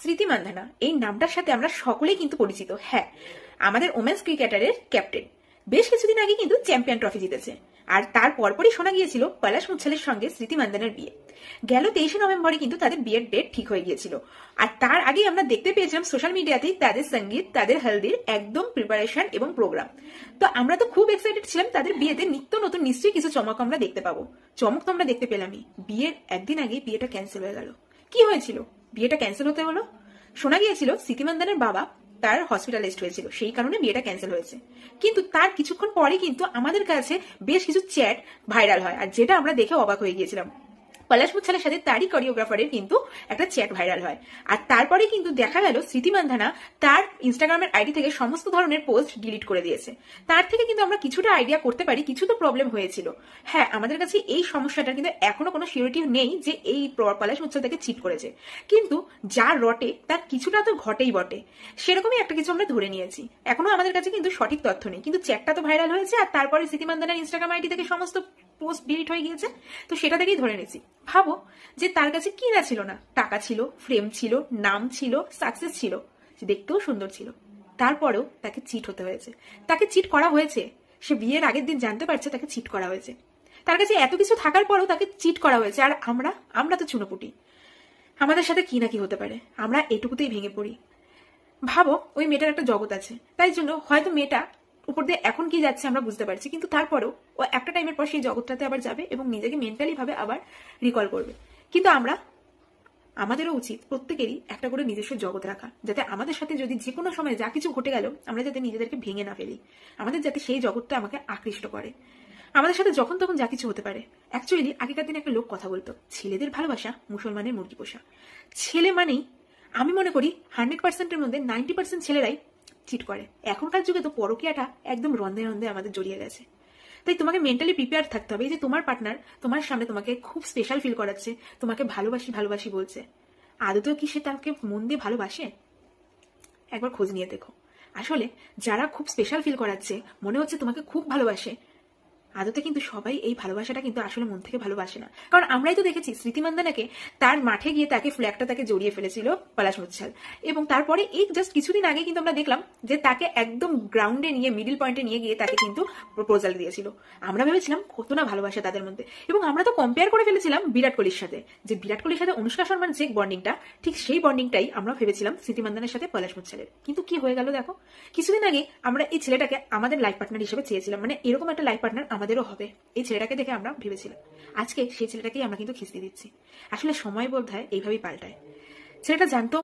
স্মৃতি মান্ধানা এই নামটার সাথে আমরা সকলেই কিন্তু পরিচিত। হ্যাঁ, আমাদের ওমেন্স ক্রিকেটারের ক্যাপ্টেন। বেশ কিছুদিন আগে কিন্তু চ্যাম্পিয়ন ট্রফি জিতেছে। আর তার পরপরই শোনা গিয়েছিল পলাশ মুচ্ছালের সঙ্গে স্মৃতি মান্ধানার বিয়ে। গেল 23 নভেম্বরে কিন্তু তাদের বিয়ের ডেট ঠিক হয়ে গিয়েছিল। আর তার আগে আমরা দেখতে পেয়েছিলাম সোশ্যাল মিডিয়াতেই তাদের সঙ্গীত, তাদের হলদির একদম প্রিপারেশন এবং প্রোগ্রাম। তো আমরা তো খুব এক্সাইটেড ছিলাম তাদের বিয়েতে নিত্য নতুন নিশ্চয়ই কিছু চমক আমরা দেখতে পাবো। চমক তো আমরা দেখতে পেলামই। বিয়ের একদিন আগে বিয়েটা ক্যান্সেল হয়ে গেল। কি হয়েছিল? বিয়েটা ক্যান্সেল হতে হলো। শোনা গিয়েছিল স্মৃতি মান্ধানার বাবা তার হসপিটালাইজড হয়েছিল, সেই কারণে বিয়েটা ক্যান্সেল হয়েছে। কিন্তু তার কিছুক্ষণ পরে কিন্তু আমাদের কাছে বেশ কিছু চ্যাট ভাইরাল হয়, আর যেটা আমরা দেখে অবাক হয়ে গিয়েছিলাম। পলাশ মুচ্ছালের সাথে তারই কোরিওগ্রাফারের কিন্তু একটা চ্যাট ভাইরাল হয়। আর তারপরে কিন্তু দেখা গেল স্মৃতি মান্ধানা তার ইনস্টাগ্রামের আইডি থেকে সমস্ত ধরনের পোস্ট ডিলিট করে দিয়েছে। তার থেকে কিন্তু আমরা কিছুটা আইডিয়া করতে পারি কিছু তো প্রবলেম হয়েছিল। হ্যাঁ, আমাদের কাছে এই সমস্যাটার কিন্তু এখনো কোনো সিউরিটি নেই যে এই পলাশ মুচ্ছাল তাকে চিট করেছে, কিন্তু যা রটে তার কিছুটা তো ঘটেই বটে। সেরকমই একটা কিছু আমরা ধরে নিয়েছি। এখনো আমাদের কাছে কিন্তু সঠিক তথ্য নেই, কিন্তু চ্যাটটা তো ভাইরাল হয়েছে। আর তারপরে স্মৃতি মান্ধানার ইনস্টাগ্রাম আইডি থেকে সমস্ত পোস্ট ডিলিট হয়ে গিয়েছে। তো সেটা থেকেই ধরে নিয়েছি। ভাবো যে তার কাছে কি না ছিল না, টাকা ছিল, ফ্রেম ছিল, নাম ছিল, সাকসেস ছিল, দেখতেও সুন্দর ছিল। তারপরেও তাকে চিট হতে হয়েছে, তাকে চিট করা হয়েছে। সে বিয়ের আগের দিন জানতে পারছে তাকে চিট করা হয়েছে। তার কাছে এত কিছু থাকার পরেও তাকে চিট করা হয়েছে। আর আমরা তো চুনোপুটি, আমাদের সাথে কি না কি হতে পারে, আমরা এটুকুতেই ভেঙে পড়ি। ভাবো ওই মেয়েটার একটা জগৎ আছে, তাই জন্য হয়তো মেয়েটা উপর দিয়ে এখন কি যাচ্ছে আমরা বুঝতে পারছি, কিন্তু তারপরেও ও একটা টাইমের পর সেই জগৎটাতে আবার যাবে এবং নিজেকে মেন্টালি ভাবে আবার রিকল করবে। কিন্তু আমাদেরও উচিত প্রত্যেকেরই একটা করে নিজস্ব জগৎ রাখা, যাতে আমাদের সাথে যদি যে কোনো সময় যা কিছু ঘটে গেল আমরা যাতে নিজেদেরকে ভেঙে না ফেলি, আমাদের যাতে সেই জগৎটা আমাকে আকৃষ্ট করে। আমাদের সাথে যখন তখন যা কিছু হতে পারে। অ্যাকচুয়ালি আগেকার দিনে একটা লোক কথা বলতো, ছেলেদের ভালোবাসা মুসলমানের মুরগি পোষা। ছেলে মানেই আমি মনে করি 100%-এর মধ্যে 90% ছেলেরাই চিট করে। এখনকার যুগে তো পরকীয়াটা একদম রন্ধে রন্ধে আমাদের জড়িয়ে গেছে। তাই তোমাকে মেন্টালি প্রিপেয়ার থাকতে হবে যে তোমার পার্টনার তোমার সামনে তোমাকে খুব স্পেশাল ফিল করাচ্ছে, তোমাকে ভালোবাসি ভালোবাসি বলছে। আদতেও কি সে তাকে মন দিয়ে ভালোবাসে? একবার খোঁজ নিয়ে দেখো। আসলে যারা খুব স্পেশাল ফিল করাচ্ছে, মনে হচ্ছে তোমাকে খুব ভালোবাসে, আদতে কিন্তু সবাই এই ভালোবাসাটা কিন্তু আসলে মন থেকে ভালোবাসে না। কারণ আমরাই তো দেখেছি স্মৃতি মান্ধানাকে তার মাঠে গিয়ে তাকে ফ্ল্যাগটা তাকে জড়িয়ে ফেলেছিল পলাশ মুচ্ছাল, এবং তারপরে এই জাস্ট কিছুদিন আগে কিন্তু আমরা দেখলাম যে তাকে একদম গ্রাউন্ডে নিয়ে মিডিল পয়েন্টে নিয়ে গিয়ে তাকে কিন্তু প্রপোজাল দিয়েছিল। আমরা ভেবেছিলাম কত না ভালোবাসা তাদের মধ্যে, এবং আমরা তো কম্পেয়ার করে ফেলেছিলাম বিরাট কোহলির সাথে, যে বিরাট কোহলির সাথে অনুষ্কা শর্মার যে বন্ডিংটা, ঠিক সেই বন্ডিংটাই আমরা ভেবেছিলাম স্মৃতি মান্ধানার সাথে পলাশ মুচ্ছালের। কিন্তু কি হয়ে গেল দেখো, কিছুদিন আগে আমরা এই ছেলেটাকে আমাদের লাইফ পার্টনার হিসেবে চেয়েছিলাম, মানে এরকম একটা লাইফ পার্টনার আমাদেরও হবে এই ছেলেটাকে দেখে আমরা ভেবেছিলাম। আজকে সেই ছেলেটাকেই আমরা কিন্তু খিস্তি দিচ্ছি। আসলে সময় বোধহয় এইভাবেই পাল্টায়। ছেলেটা জানতো